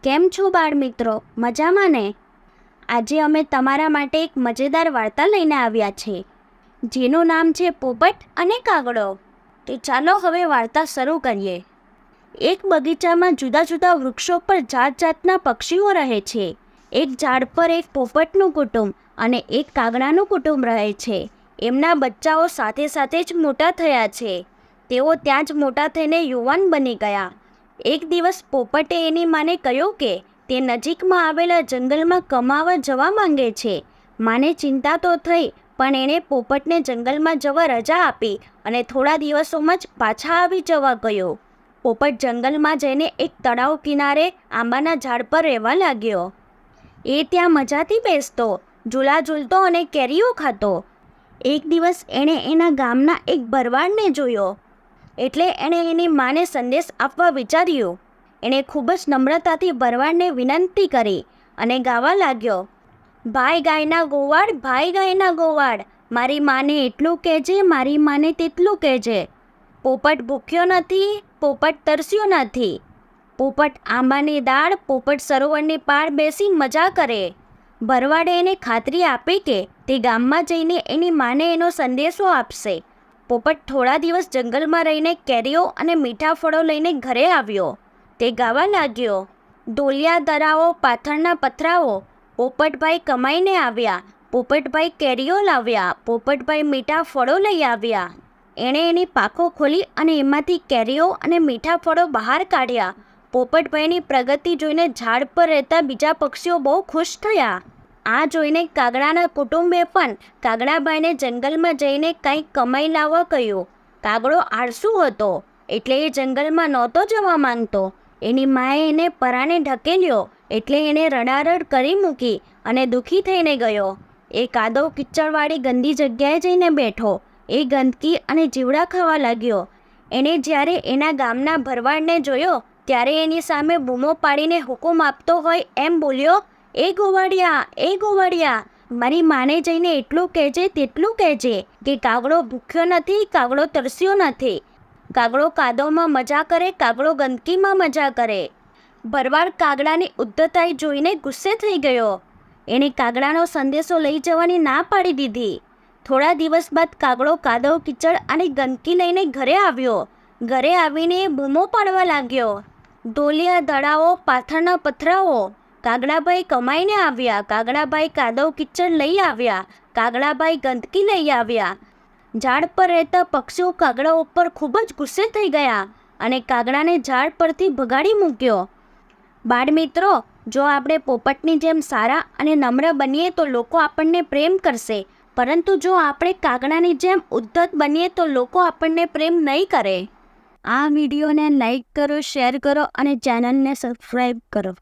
કેમ છો બાળમિત્રો? મજામાં ને? આજે અમે તમારા માટે એક મજેદાર વાર્તા લઈને આવ્યા છે, જેનું નામ છે પોપટ અને કાગડો. તો ચાલો હવે વાર્તા શરૂ કરીએ. એક બગીચામાં જુદા જુદા વૃક્ષો પર જાત જાતના પક્ષીઓ રહે છે. એક ઝાડ પર એક પોપટનું કુટુંબ અને એક કાગડાનું કુટુંબ રહે છે. એમના બચ્ચાઓ સાથે સાથે જ મોટા થયા છે. તેઓ ત્યાં જ મોટા થઈને યુવાન બની ગયા. એક દિવસ પોપટે એની માને કહ્યું કે તે નજીકમાં આવેલા જંગલમાં કમાવા જવા માંગે છે. માને ચિંતા તો થઈ, પણ એણે પોપટને જંગલમાં જવા રજા આપી અને થોડા દિવસોમાં જ પાછા આવી જવા કહ્યું. પોપટ જંગલમાં જઈને એક તળાવ કિનારે આંબાના ઝાડ પર રહેવા લાગ્યો. એ ત્યાં મજાથી બેસતો, ઝૂલા ઝૂલતો અને કેરીઓ ખાતો. એક દિવસ એણે એના ગામના એક ભરવાડને જોયો, એટલે એણે એની માને સંદેશ આપવા વિચાર્યું. એણે ખૂબ જ નમ્રતાથી ભરવાડને વિનંતી કરી અને ગાવા લાગ્યો, ભાઈ ગાયના ગોવાળ, ભાઈ ગાયના ગોવાળ, મારી માને એટલું કહેજે, મારી માને તેટલું કહેજે. પોપટ ભૂખ્યો નથી, પોપટ તરસ્યો નથી. પોપટ આંબાની દાળ, પોપટ સરોવરની પાળ બેસી મજા કરે. ભરવાડે એને ખાતરી આપી કે તે ગામમાં જઈને એની માને એનો સંદેશો આપશે. પોપટ થોડા દિવસ જંગલમાં રહીને કેરીઓ અને મીઠા ફળો લઈને ઘરે આવ્યો. તે ગાવા લાગ્યો, ઢોલિયા દરાઓ, પાથરના પથરાઓ, પોપટભાઈ કમાઈને આવ્યા, પોપટભાઈ કેરીઓ લાવ્યા, પોપટભાઈ મીઠા ફળો લઈ આવ્યા. એણે એની પાંખો ખોલી અને એમાંથી કેરીઓ અને મીઠા ફળો બહાર કાઢ્યા. પોપટભાઈની પ્રગતિ જોઈને ઝાડ પર રહેતા બીજા પક્ષીઓ બહુ ખુશ થયા. આ જોઈને કાગડાના કુટુંબે પણ કાગડાભાઈને જંગલમાં જઈને કંઈક કમાઈ લાવવા કહ્યું. કાગડો આળસુ હતો, એટલે એ જંગલમાં નહોતો જવા માંગતો. એની માએ એને પરાણે ઢકેલ્યો, એટલે એણે રડારડ કરી મૂકી અને દુઃખી થઈને ગયો. એ કાદવ કિચડવાળી ગંદી જગ્યાએ જઈને બેઠો. એ ગંદકી અને જીવડા ખાવા લાગ્યો. એણે જ્યારે એના ગામના ભરવાડને જોયો, ત્યારે એની સામે બૂમો પાડીને હુકુમ આપતો હોય એમ બોલ્યો, એ ગોવાળિયા, એ ગોવાળિયા, મારી માને જઈને એટલું કહેજે, તેટલું કહેજે કે કાગડો ભૂખ્યો નથી, કાગડો તરસ્યો નથી. કાગડો કાદવમાં મજા કરે, કાગડો ગંદકીમાં મજા કરે. ભરવાડ કાગડાની ઉદ્ધતાઈ જોઈને ગુસ્સે થઈ ગયો. એણે કાગડાનો સંદેશો લઈ જવાની ના પાડી દીધી. થોડા દિવસ બાદ કાગડો કાદવ કીચડ અને ગંદકી લઈને ઘરે આવ્યો. ઘરે આવીને બૂમો પાડવા લાગ્યો, ઢોલિયા દડાઓ, પાથરના પથરાઓ, કાગડાભાઈ કમાઈને આવ્યા, કાગડાભાઈ કાદવ કિચડ લઈ આવ્યા, કાગડાભાઈ ગંદકી લઈ આવ્યા. ઝાડ પર રહેતા પક્ષીઓ કાગડા ઉપર ખૂબ જ ગુસ્સે થઈ ગયા અને કાગડાને ઝાડ પરથી ભગાડી મૂક્યો. બાળમિત્રો, જો આપણે પોપટની જેમ સારા અને નમ્ર બનીએ તો લોકો આપણને પ્રેમ કરશે, પરંતુ જો આપણે કાગડાની જેમ ઉદ્ધત બનીએ તો લોકો આપણને પ્રેમ નહીં કરે. આ વિડીયોને લાઈક કરો, શેર કરો અને ચેનલને સબસ્ક્રાઈબ કરો.